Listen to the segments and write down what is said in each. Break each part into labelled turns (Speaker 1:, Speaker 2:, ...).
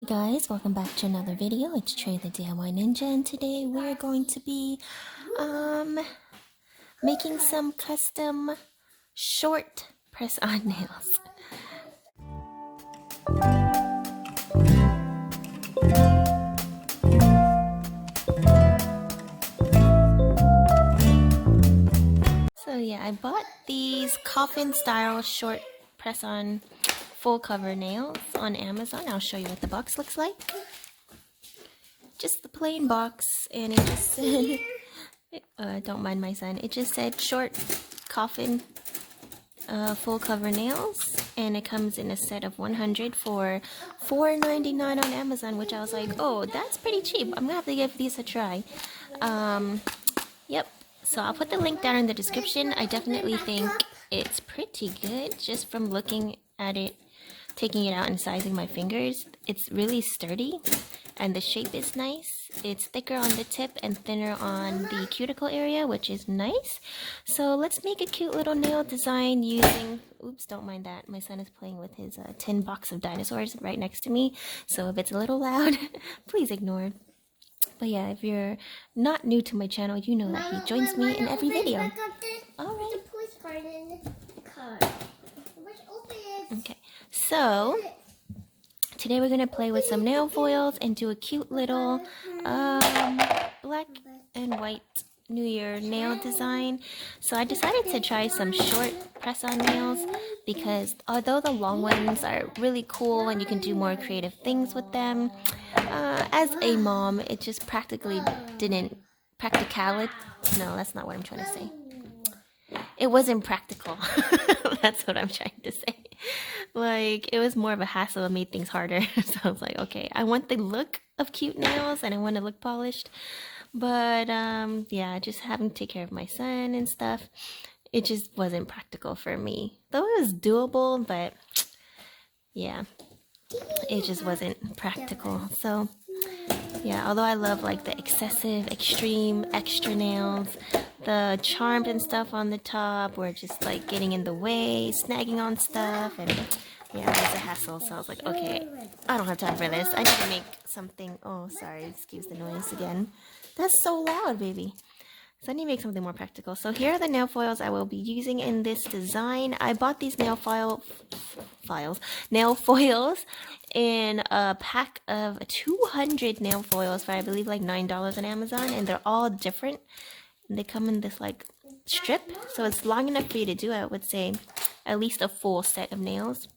Speaker 1: Guys, welcome back to another video. It's Trey the DIY Ninja, and today we're going to be making some custom short press-on nails. So yeah, I bought these coffin style short press-on full cover nails on Amazon. I'll show you what the box looks like. Just the plain box, and it just said, don't mind my son, it just said short coffin full cover nails, and it comes in a set of 100 for $4.99 on Amazon, which I was like, oh, that's pretty cheap. I'm gonna have to give these a try. Yep, so I'll put the link down in the description. I definitely think it's pretty good just from looking at it, taking it out and sizing my fingers. It's really sturdy and the shape is nice. It's thicker on the tip and thinner on the cuticle area, which is nice. So let's make a cute little nail design using, oops, don't mind that. My son is playing with his tin box of dinosaurs right next to me. So if it's a little loud, please ignore. But yeah, if you're not new to my channel, you know that he joins me in every video. Alright. Okay, so today we're going to play with some nail foils and do a cute little black and white New Year nail design. So I decided to try some short press-on nails because although the long ones are really cool and you can do more creative things with them, as a mom, it just practically didn't, no, that's not what I'm trying to say. It wasn't practical. That's what I'm trying to say. Like, it was more of a hassle. It made things harder. So I was like, okay, I want the look of cute nails and I want to look polished. But, yeah, just having to take care of my son and stuff, it just wasn't practical for me. Though it was doable, but, yeah, it just wasn't practical. So, yeah, although I love, like, the excessive, extreme, extra nails, the charms and stuff on the top were just like getting in the way, snagging on stuff, and yeah, it was a hassle. So I was like, okay, I don't have time for this. I need to make something. Oh, sorry, excuse the noise again. That's so loud, baby. So I need to make something more practical. So here are the nail foils I will be using in this design. I bought these nail foils in a pack of 200 nail foils for I believe like $9 on Amazon, and they're all different. They come in this like strip, so it's long enough for you to do, I would say, at least a full set of nails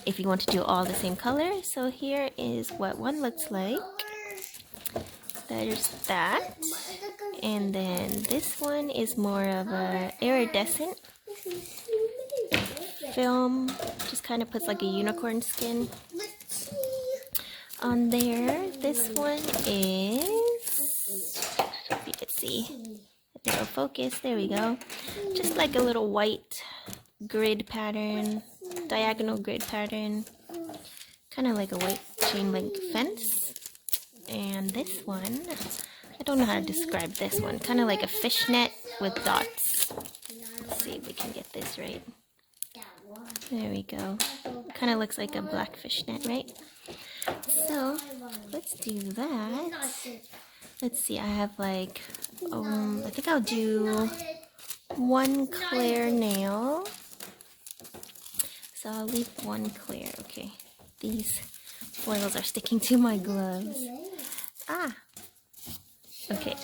Speaker 1: if you want to do all the same color. So here is what one looks like. There's that, and then this one is more of a iridescent film, just kind of puts like a unicorn skin on there. This one is, if you could see, it'll focus, there we go, just like a little white grid pattern, diagonal grid pattern, kind of like a white chain link fence. And this one, I don't know how to describe this one, kind of like a fishnet with dots. Let's see if we can get this right. There we go. Kind of looks like a black fishnet, right? So let's do that. Let's see, I have like, I think I'll do one clear nail. So I'll leave one clear. Okay, these foils are sticking to my gloves. Ah, okay.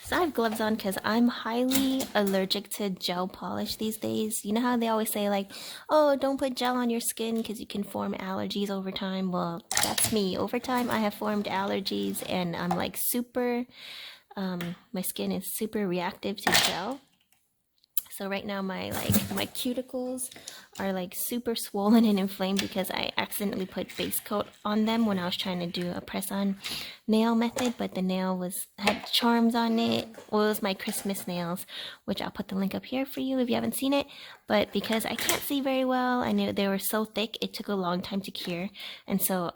Speaker 1: So I have gloves on because I'm highly allergic to gel polish these days. You know how they always say like, oh, don't put gel on your skin because you can form allergies over time? Well, that's me. Over time, I have formed allergies, and I'm like super, my skin is super reactive to gel. So right now my cuticles are like super swollen and inflamed because I accidentally put base coat on them when I was trying to do a press-on nail method, but the nail had charms on it. Well, it was my Christmas nails, which I'll put the link up here for you if you haven't seen it. But because I can't see very well, I knew they were so thick, it took a long time to cure, and so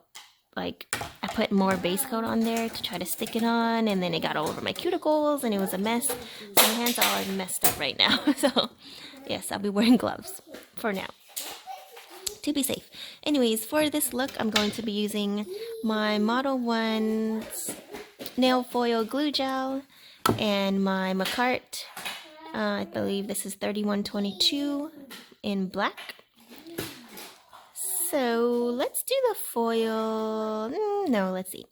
Speaker 1: like I put more base coat on there to try to stick it on, and then it got all over my cuticles and it was a mess. So my hands are all messed up right now. So yes, I'll be wearing gloves for now. to be safe. Anyways, for this look, I'm going to be using my Modelones nail foil glue gel and my makartt. I believe this is 3122 in black. So let's do the foil. No, let's see.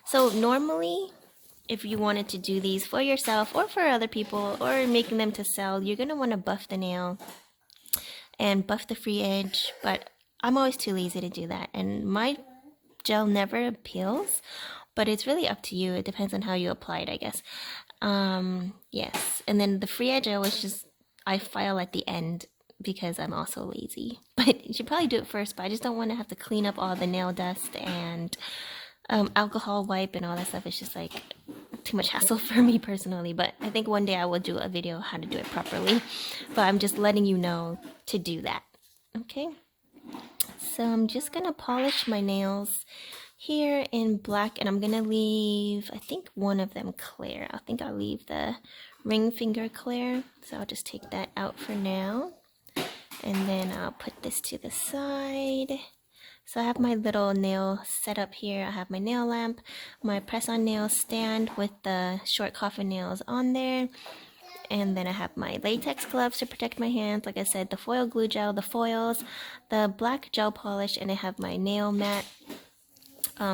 Speaker 1: So normally, if you wanted to do these for yourself or for other people or making them to sell, you're going to want to buff the nail and buff the free edge, but I'm always too lazy to do that, and my gel never peels, but it's really up to you. It depends on how you apply it, I guess. Yes, and then the free edge I file at the end because I'm also lazy, but you should probably do it first, but I just don't want to have to clean up all the nail dust and alcohol wipe and all that stuff. It's just like too much hassle for me personally, but I think one day I will do a video how to do it properly, but I'm just letting you know to do that. Okay, so I'm just gonna polish my nails here in black, and I'm gonna leave, I think, one of them clear. I think I'll leave the ring finger clear, so I'll just take that out for now, and then I'll put this to the side. So I have my little nail set up here. I have my nail lamp, my press-on nail stand with the short coffin nails on there. And then I have my latex gloves to protect my hands. Like I said, the foil glue gel, the foils, the black gel polish, and I have my nail mat.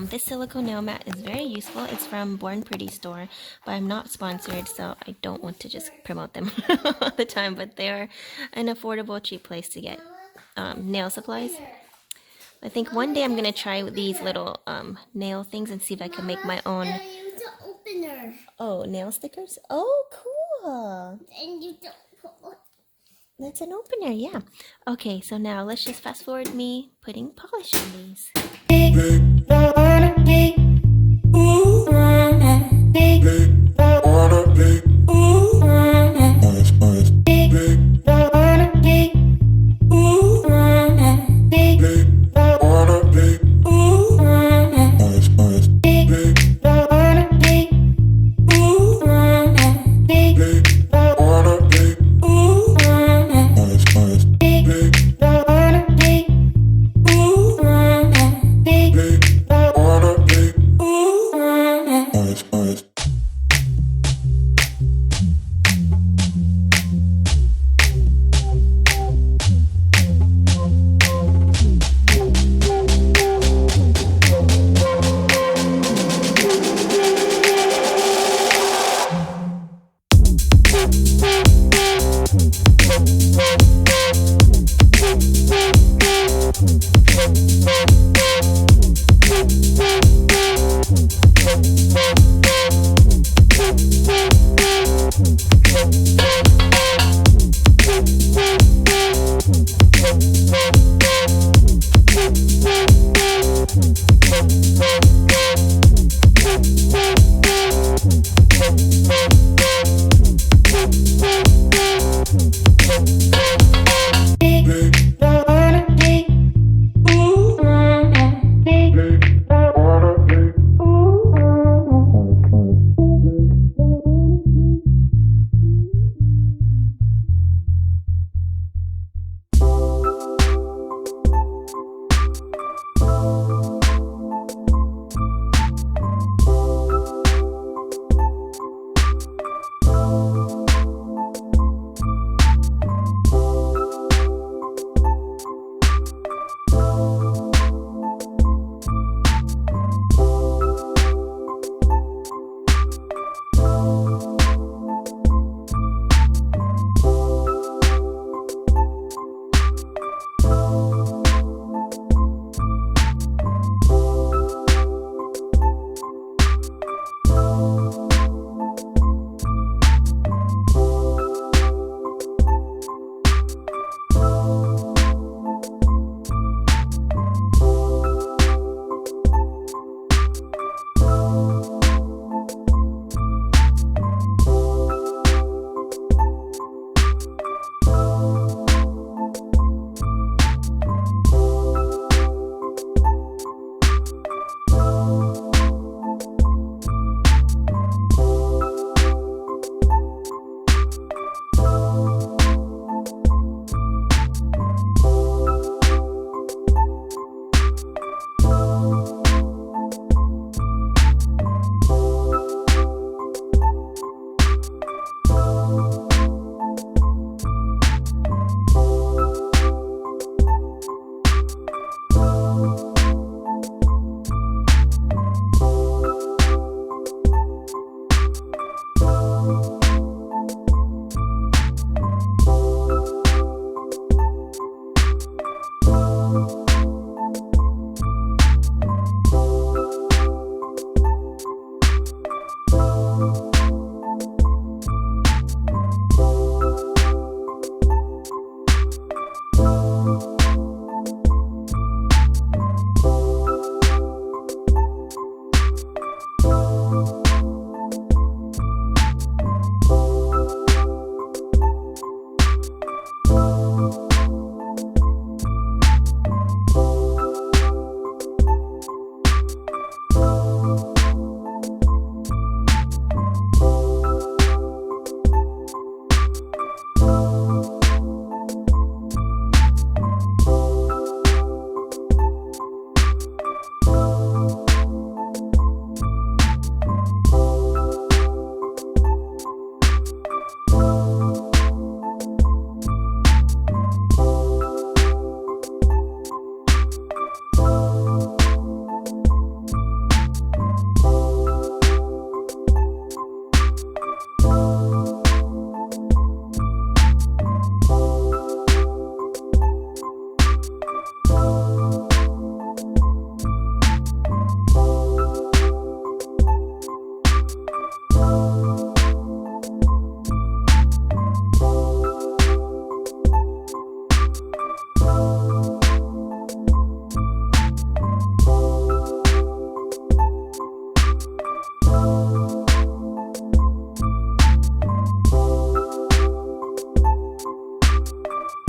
Speaker 1: This silicone nail mat is very useful. It's from Born Pretty store, but I'm not sponsored, so I don't want to just promote them all the time. But they're an affordable, cheap place to get nail supplies. I think one day I'm going to try these little nail things and see if I can make my own.
Speaker 2: Use the opener.
Speaker 1: Oh, nail stickers? Oh, cool.
Speaker 2: And you don't put...
Speaker 1: That's an opener, yeah. Okay, so now let's just fast forward me putting polish on these.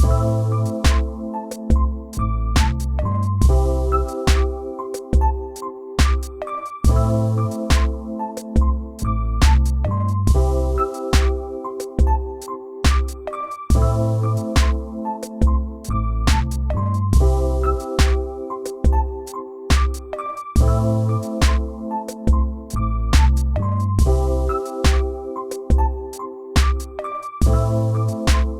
Speaker 1: Bye.